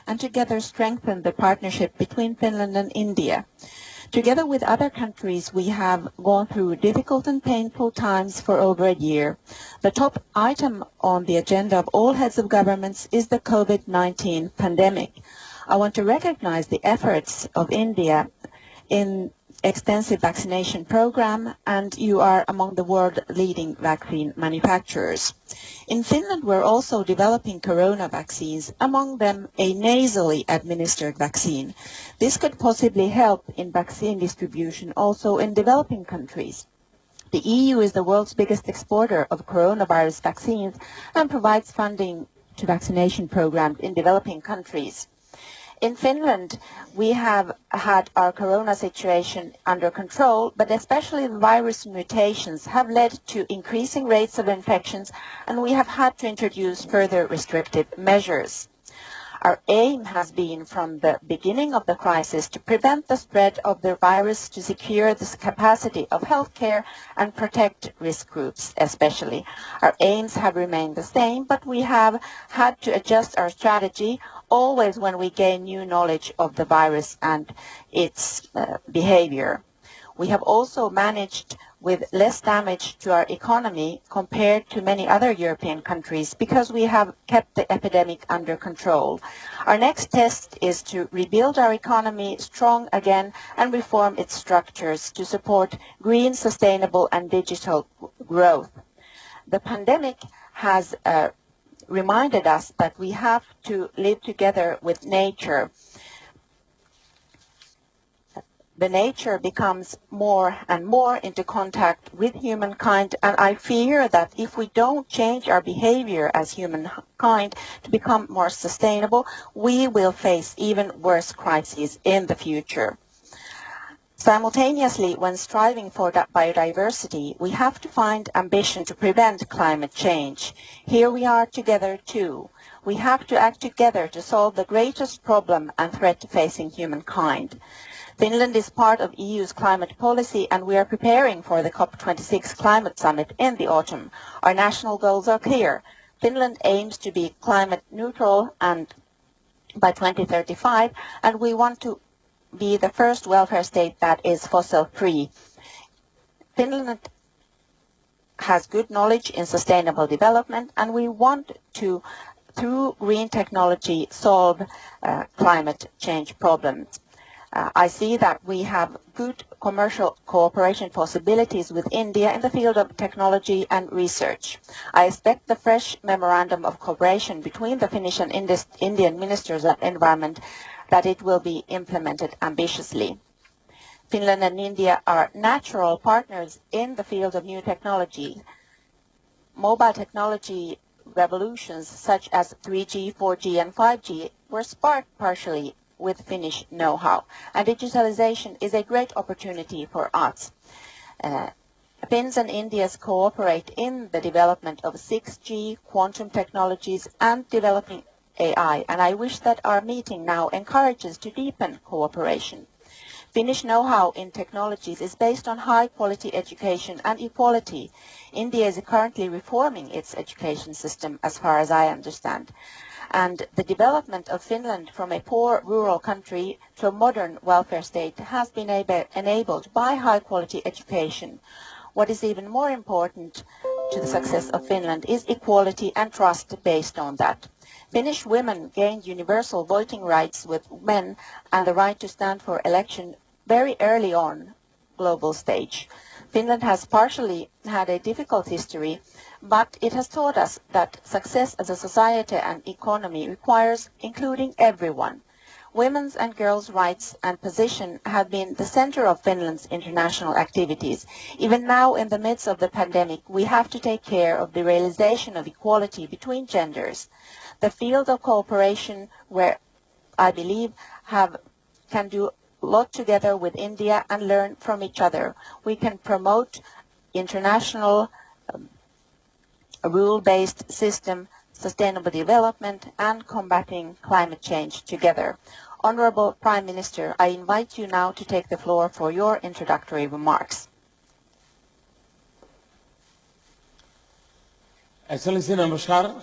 and together strengthen the partnership between Finland and India. Together with other countries, we have gone through difficult and painful times for over a year. The top item on the agenda of all heads of governments is the COVID-19 pandemic. I want to recognize the efforts of India in extensive vaccination program, and you are among the world leading vaccine manufacturers. In Finland, we're also developing corona vaccines, among them a nasally administered vaccine. This could possibly help in vaccine distribution also in developing countries. The EU is the world's biggest exporter of coronavirus vaccines and provides funding to vaccination programs in developing countries. In Finland, we have had our corona situation under control, but especially the virus mutations have led to increasing rates of infections, and we have had to introduce further restrictive measures. Our aim has been from the beginning of the crisis to prevent the spread of the virus, to secure the capacity of healthcare and protect risk groups especially. Our aims have remained the same, but we have had to adjust our strategy always when we gain new knowledge of the virus and its behavior. We have also managed with less damage to our economy compared to many other European countries because we have kept the epidemic under control. Our next test is to rebuild our economy strong again and reform its structures to support green, sustainable and digital growth. The pandemic has reminded us that we have to live together with nature. The nature becomes more and more into contact with humankind, and I fear that if we don't change our behavior as humankind to become more sustainable, we will face even worse crises in the future. Simultaneously, when striving for biodiversity, we have to find ambition to prevent climate change. Here we are together too. We have to act together to solve the greatest problem and threat facing humankind. Finland is part of EU's climate policy, and we are preparing for the COP26 climate summit in the autumn. Our national goals are clear. Finland aims to be climate neutral and by 2035, and we want to be the first welfare state that is fossil-free. Finland has good knowledge in sustainable development, and we want to, through green technology, solve climate change problems. I see that we have good commercial cooperation possibilities with India in the field of technology and research. I expect the fresh memorandum of cooperation between the Finnish and Indian ministers of environment that it will be implemented ambitiously. Finland and India are natural partners in the field of new technology. Mobile technology revolutions such as 3G, 4G and 5G were sparked partially with Finnish know-how, and digitalization is a great opportunity for us. Finns and Indians cooperate in the development of 6G, quantum technologies and developing AI, and I wish that our meeting now encourages to deepen cooperation. Finnish know-how in technologies is based on high-quality education and equality. India is currently reforming its education system, as far as I understand. And the development of Finland from a poor rural country to a modern welfare state has been enabled by high-quality education. What is even more important to the success of Finland is equality and trust based on that. Finnish women gained universal voting rights with men and the right to stand for election very early on global stage. Finland has partially had a difficult history, but it has taught us that success as a society and economy requires including everyone. Women's and girls' rights and position have been the center of Finland's international activities. Even now, in the midst of the pandemic, we have to take care of the realization of equality between genders. The field of cooperation where I believe can do a lot together with India and learn from each other. We can promote international a rule-based system, sustainable development and combating climate change together. Honourable Prime Minister, I invite you now to take the floor for your introductory remarks. Excellency नमस्कार।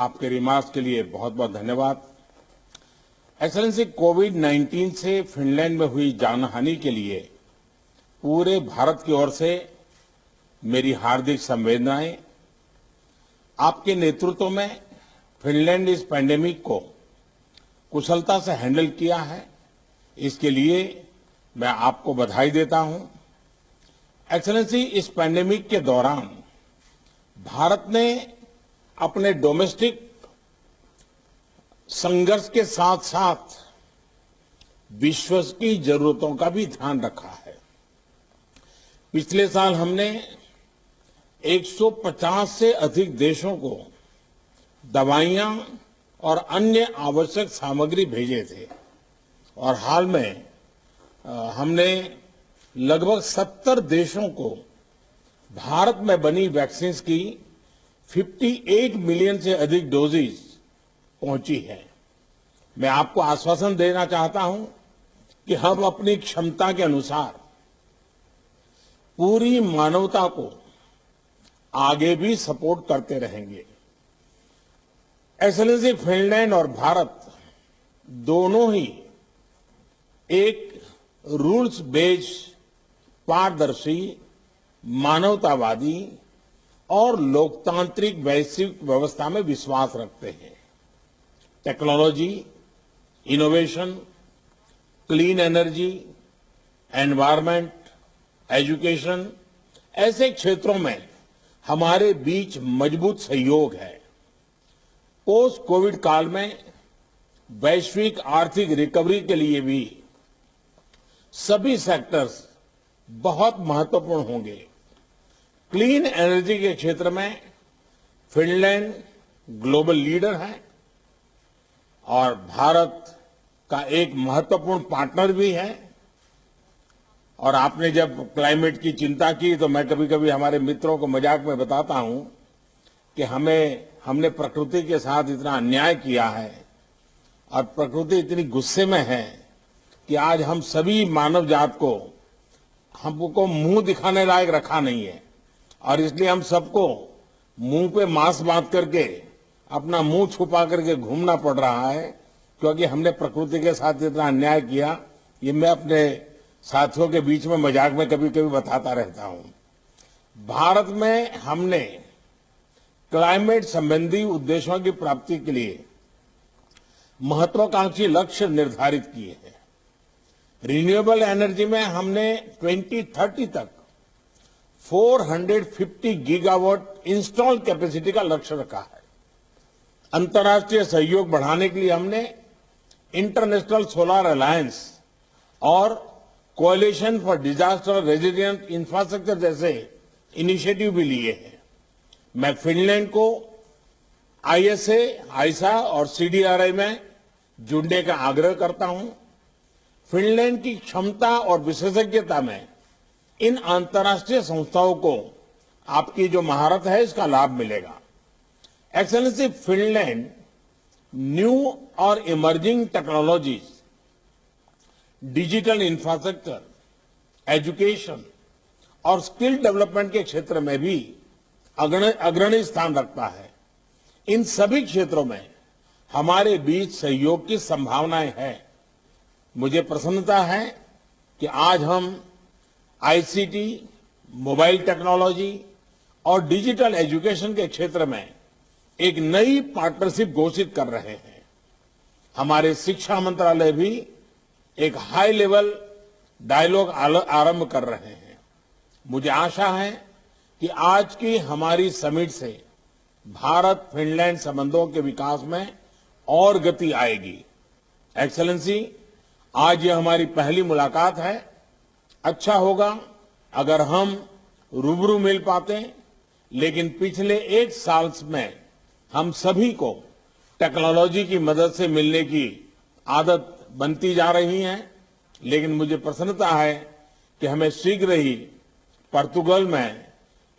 आपके remarks के लिए बहुत बहुत धन्यवाद। Excellency, कोविड-19 से Finland में हुई जानहानि के लिए पूरे भारत की ओर से मेरी हार्दिक संवेदनाएं। आपके नेतृत्व में फिनलैंड इस पैंडेमिक को कुशलता से हैंडल किया है, इसके लिए मैं आपको बधाई देता हूं। एक्सेलेंसी, इस पैंडेमिक के दौरान भारत ने अपने डोमेस्टिक संघर्ष के साथ साथ विश्व की जरूरतों का भी ध्यान रखा है। पिछले साल हमने 150 से अधिक देशों को दवाइयां और अन्य आवश्यक सामग्री भेजे थे और हाल में हमने लगभग 70 देशों को भारत में बनी वैक्सीन की 58 मिलियन से अधिक डोजेज पहुंची है। मैं आपको आश्वासन देना चाहता हूं कि हम अपनी क्षमता के अनुसार पूरी मानवता को आगे भी सपोर्ट करते रहेंगे। एक्सेलेंसी, फिनलैंड और भारत दोनों ही एक रूल्स बेस्ड, पारदर्शी, मानवतावादी और लोकतांत्रिक वैश्विक व्यवस्था में विश्वास रखते हैं। Technology, innovation, clean energy, environment, education, ऐसे क्षेत्रों में हमारे बीच मजबूत सहयोग है। पोस्ट कोविड काल में वैश्विक आर्थिक रिकवरी के लिए भी सभी सेक्टर्स बहुत महत्वपूर्ण होंगे। क्लीन एनर्जी के क्षेत्र में फिनलैंड ग्लोबल लीडर है और भारत का एक महत्वपूर्ण पार्टनर भी है। और आपने जब क्लाइमेट की चिंता की तो मैं कभी कभी हमारे मित्रों को मजाक में बताता हूं कि हमने प्रकृति के साथ इतना अन्याय किया है और प्रकृति इतनी गुस्से में है कि आज हम सभी मानव जात को हमको मुंह दिखाने लायक रखा नहीं है और इसलिए हम सबको मुंह पे मास्क बांध करके अपना मुंह छुपा करके घूमना पड़ रहा है, क्योंकि हमने प्रकृति के साथ इतना अन्याय किया। ये मैं अपने साथियों के बीच में मजाक में कभी कभी बताता रहता हूं। भारत में हमने क्लाइमेट संबंधी उद्देश्यों की प्राप्ति के लिए महत्वाकांक्षी लक्ष्य निर्धारित किए हैं। रिन्यूएबल एनर्जी में हमने 2030 तक 450 गीगावाट इंस्टॉल कैपेसिटी का लक्ष्य रखा है। अंतर्राष्ट्रीय सहयोग बढ़ाने के लिए हमने इंटरनेशनल सोलर अलायंस और coalition for disaster resilient infrastructure जैसे इनिशिएटिव भी लिए हैं। मैं फिनलैंड को आईएसए, आईसा और सीडीआरआई में जुड़ने का आग्रह करता हूं। फिनलैंड की क्षमता और विशेषज्ञता में इन अंतर्राष्ट्रीय संस्थाओं को आपकी जो महारत है इसका लाभ मिलेगा। एक्सेलेंसी, फिनलैंड न्यू और emerging technologies, digital infrastructure, education और स्किल डेवलपमेंट के क्षेत्र में भी अग्रणी स्थान रखता है। इन सभी क्षेत्रों में हमारे बीच सहयोग की संभावनाएं हैं। मुझे प्रसन्नता है कि आज हम आईसीटी, मोबाइल टेक्नोलॉजी और डिजिटल एजुकेशन के क्षेत्र में एक नई पार्टनरशिप घोषित कर रहे हैं। हमारे शिक्षा मंत्रालय भी एक हाई लेवल डायलॉग आरंभ कर रहे हैं। मुझे आशा है कि आज की हमारी समिट से भारत फिनलैंड संबंधों के विकास में और गति आएगी। एक्सेलेंसी, आज ये हमारी पहली मुलाकात है। अच्छा होगा अगर हम रूबरू मिल पाते, लेकिन पिछले एक साल में हम सभी को टेक्नोलॉजी की मदद से मिलने की आदत बनती जा रही है। लेकिन मुझे प्रसन्नता है कि हमें शीघ्र ही पोर्तुगल में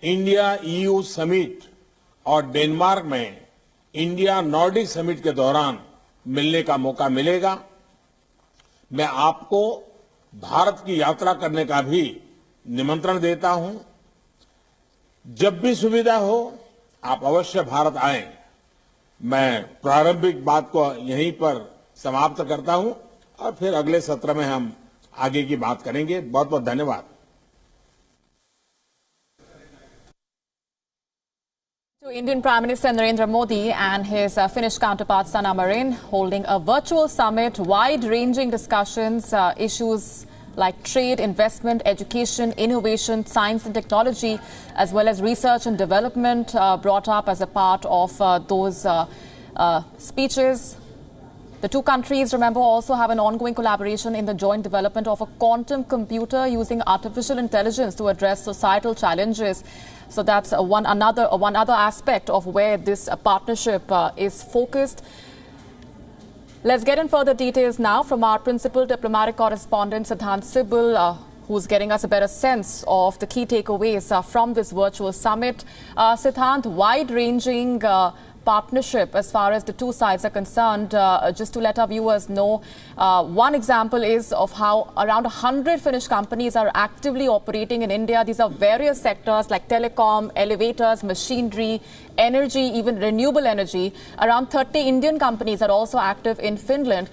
इंडिया ईयू समिट और डेनमार्क में इंडिया नॉर्डिक समिट के दौरान मिलने का मौका मिलेगा। मैं आपको भारत की यात्रा करने का भी निमंत्रण देता हूं। जब भी सुविधा हो आप अवश्य भारत आएं। मैं प्रारंभिक बात को यहीं पर समाप्त करता हूं और फिर अगले सत्र में हम आगे की बात करेंगे। बहुत बहुत धन्यवाद। To Indian Prime Minister Narendra Modi and his Finnish counterpart Sanna Marin holding a virtual summit, wide-ranging discussions, issues like trade, investment, education, innovation, science and technology, as well as research and development brought up as a part of those speeches. The two countries, remember, also have an ongoing collaboration in the joint development of a quantum computer using artificial intelligence to address societal challenges. So that's one other aspect of where this partnership is focused. Let's get in further details now from our principal diplomatic correspondent, Siddhant Sibal, who's getting us a better sense of the key takeaways from this virtual summit. Siddhant, wide-ranging partnership as far as the two sides are concerned. Just to let our viewers know, one example is of how around 100 Finnish companies are actively operating in India. These are various sectors like telecom, elevators, machinery, energy, even renewable energy. Around 30 Indian companies are also active in Finland.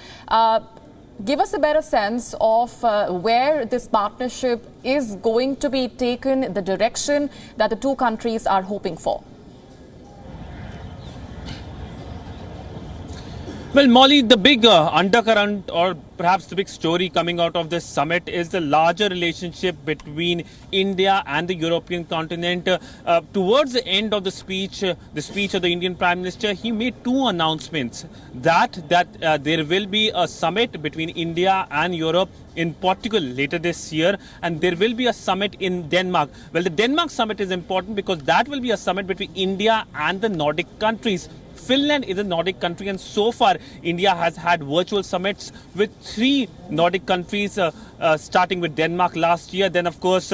Give us a better sense of where this partnership is going to be taken, the direction that the two countries are hoping for. Well, Molly, the big undercurrent, or perhaps the big story coming out of this summit, is the larger relationship between India and the European continent. Towards the end of the speech of the Indian Prime Minister, he made two announcements that there will be a summit between India and Europe in Portugal later this year, and there will be a summit in Denmark. Well, the Denmark summit is important because that will be a summit between India and the Nordic countries. Finland is a Nordic country, and so far India has had virtual summits with 3 Nordic countries, starting with Denmark last year, then of course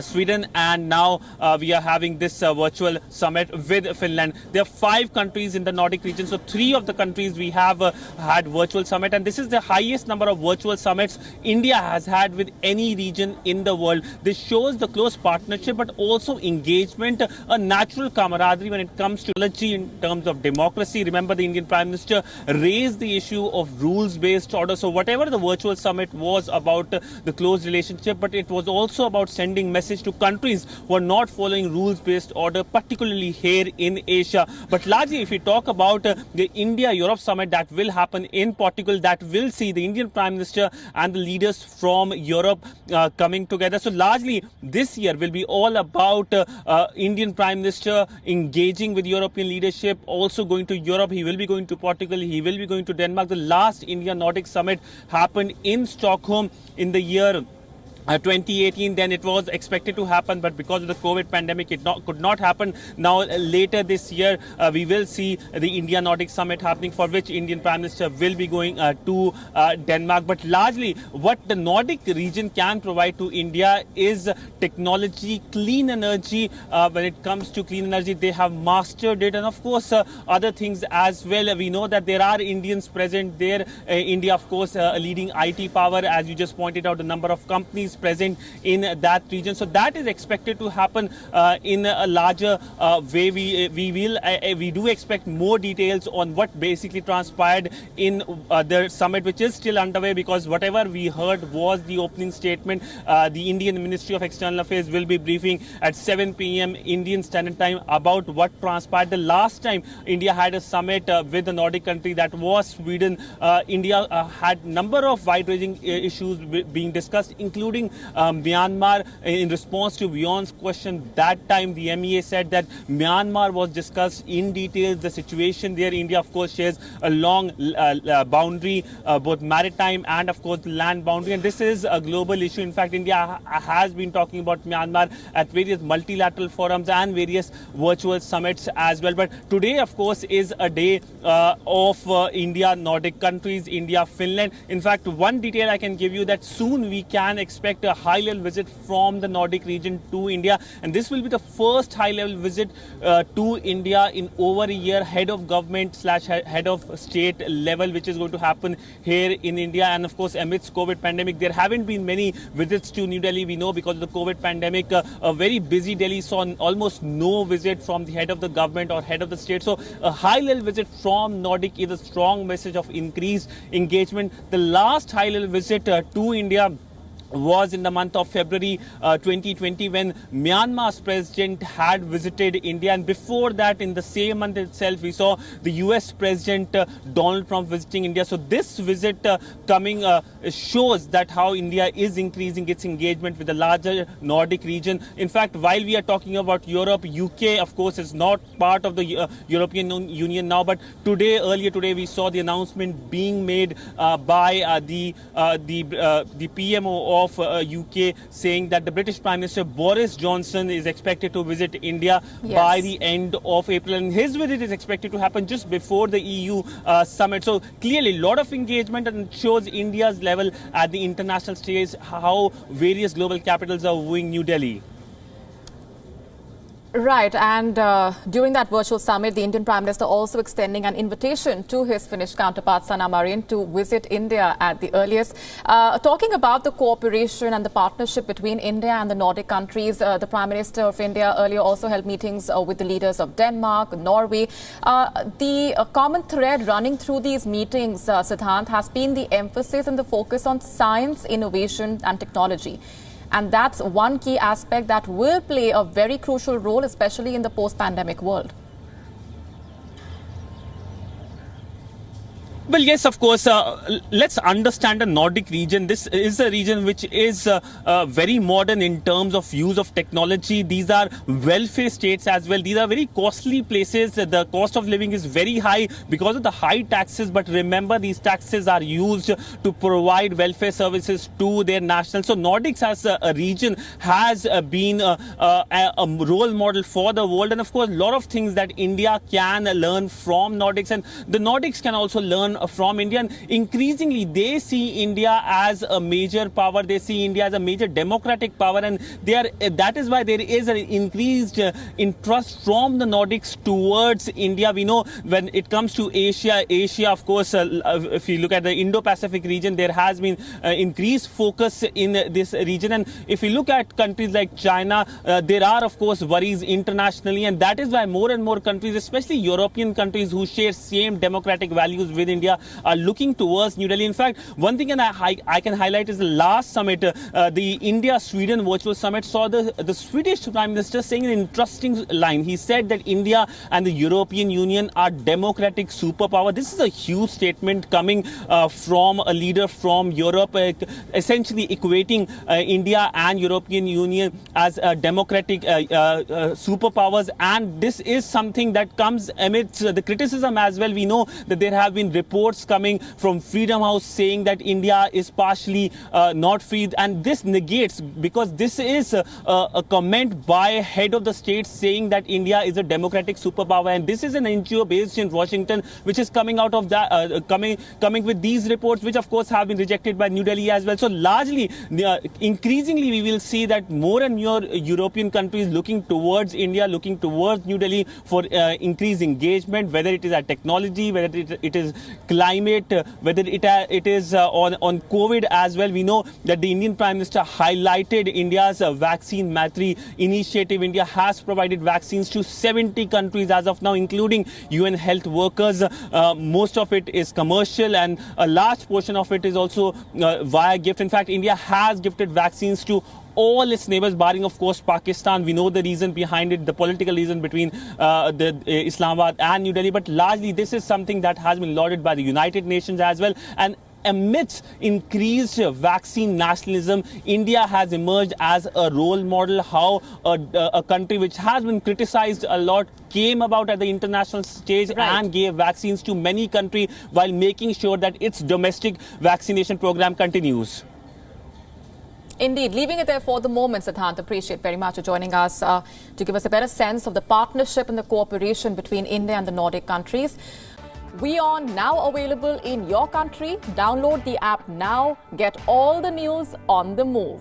Sweden, and now we are having this virtual summit with Finland. There are 5 countries in the Nordic region, so 3 of the countries we have had virtual summit, and this is the highest number of virtual summits India has had with any region in the world. This shows the close partnership, but also engagement, a natural camaraderie when it comes to technology in terms of democracy. Remember, the Indian Prime Minister raised the issue of rules-based order. So whatever the virtual summit was about the close relationship, but it was also about sending message to countries who are not following rules-based order, particularly here in Asia. But largely, if we talk about the India-Europe summit that will happen in Portugal, that will see the Indian Prime Minister and the leaders from Europe coming together. So largely, this year will be all about Indian Prime Minister engaging with European leadership, also going to Europe. He will be going to Portugal. He will be going to Denmark. The last India-Nordic summit happened in Stockholm in the year 2018. Then it was expected to happen, but because of the COVID pandemic, it could not happen. Now, later this year, we will see the India-Nordic summit happening, for which Indian Prime Minister will be going to Denmark. But largely, what the Nordic region can provide to India is technology, clean energy. When it comes to clean energy, they have mastered it, and of course, other things as well. We know that there are Indians present there. India, of course, a leading IT power, as you just pointed out, the number of companies present in that region. So that is expected to happen in a larger way. We do expect more details on what basically transpired in the summit, which is still underway, because whatever we heard was the opening statement. The Indian Ministry of External Affairs will be briefing at 7 p.m. Indian Standard Time about what transpired. The last time India had a summit with the Nordic country, that was Sweden. India had number of wide-ranging issues being discussed, including Myanmar. In response to Bjorn's question, that time the MEA said that Myanmar was discussed in detail. The situation there, India of course shares a long boundary, both maritime and of course land boundary, and this is a global issue. In fact, India has been talking about Myanmar at various multilateral forums and various virtual summits as well. But today, of course, is a day of India, Nordic countries, India, Finland. In fact, one detail I can give you, that soon we can expect expect a high-level visit from the Nordic region to India, and this will be the first high-level visit to India in over a year, head of government / head of state level, which is going to happen here in India. And of course, amidst COVID pandemic, there haven't been many visits to New Delhi. We know because of the COVID pandemic, a very busy Delhi saw almost no visit from the head of the government or head of the state. So a high-level visit from Nordic is a strong message of increased engagement. The last high-level visit to India was in the month of February 2020 when Myanmar's president had visited India, and before that in the same month itself we saw the US President Donald Trump visiting India. So this visit coming shows that how India is increasing its engagement with the larger Nordic region. In fact, while we are talking about Europe, UK of course is not part of the European Union now, but earlier today we saw the announcement being made by the PMO of UK, saying that the British Prime Minister Boris Johnson is expected to visit India by the end of April, and his visit is expected to happen just before the EU summit. So clearly a lot of engagement, and it shows India's level at the international stage, how various global capitals are wooing New Delhi. Right, and during that virtual summit, the Indian Prime Minister also extending an invitation to his Finnish counterpart Sanna Marin to visit India at the earliest. Talking about the cooperation and the partnership between India and the Nordic countries, the Prime Minister of India earlier also held meetings with the leaders of Denmark, Norway. The common thread running through these meetings, Siddhant, has been the emphasis and the focus on science, innovation and technology. And that's one key aspect that will play a very crucial role, especially in the post-pandemic world. Well, yes, of course. Let's understand the Nordic region. This is a region which is very modern in terms of use of technology. These are welfare states as well. These are very costly places. The cost of living is very high because of the high taxes. But remember, these taxes are used to provide welfare services to their nationals. So Nordics as a region has been a role model for the world. And of course, a lot of things that India can learn from Nordics. And the Nordics can also learn from India, and increasingly they see India as a major power. They see India as a major democratic power, and that is why there is an increased interest from the Nordics towards India. We know when it comes to Asia, of course, if you look at the Indo-Pacific region, there has been increased focus in this region. And if you look at countries like China, there are of course worries internationally, and that is why more and more countries, especially European countries who share same democratic values with India, are looking towards New Delhi. In fact, one thing I can highlight is the last summit, the India-Sweden virtual summit, saw the Swedish Prime Minister saying an interesting line. He said that India and the European Union are democratic superpower. This is a huge statement coming from a leader from Europe, essentially equating India and European Union as democratic superpowers. And this is something that comes amidst the criticism as well. We know that there have been reports coming from Freedom House saying that India is partially not free, and this negates, because this is a comment by head of the state saying that India is a democratic superpower, and this is an NGO based in Washington which is coming out of that coming with these reports, which of course have been rejected by New Delhi as well. So largely, increasingly we will see that more and more European countries looking towards India, looking towards New Delhi for increased engagement, whether it is at technology, whether it is climate, whether it is on COVID as well. We know that the Indian Prime Minister highlighted India's vaccine Maitri initiative. India has provided vaccines to 70 countries as of now, including UN health workers. Most of it is commercial, and a large portion of it is also via gift. In fact, India has gifted vaccines to all its neighbors, barring of course Pakistan. We know the reason behind it, the political reason between Islamabad and New Delhi, but largely this is something that has been lauded by the United Nations as well. And amidst increased vaccine nationalism, India has emerged as a role model. How a country which has been criticized a lot came about at the international stage and gave vaccines to many countries while making sure that its domestic vaccination program continues. Indeed. Leaving it there for the moment, Siddhant, appreciate very much for joining us to give us a better sense of the partnership and the cooperation between India and the Nordic countries. WION now available in your country. Download the app now. Get all the news on the move.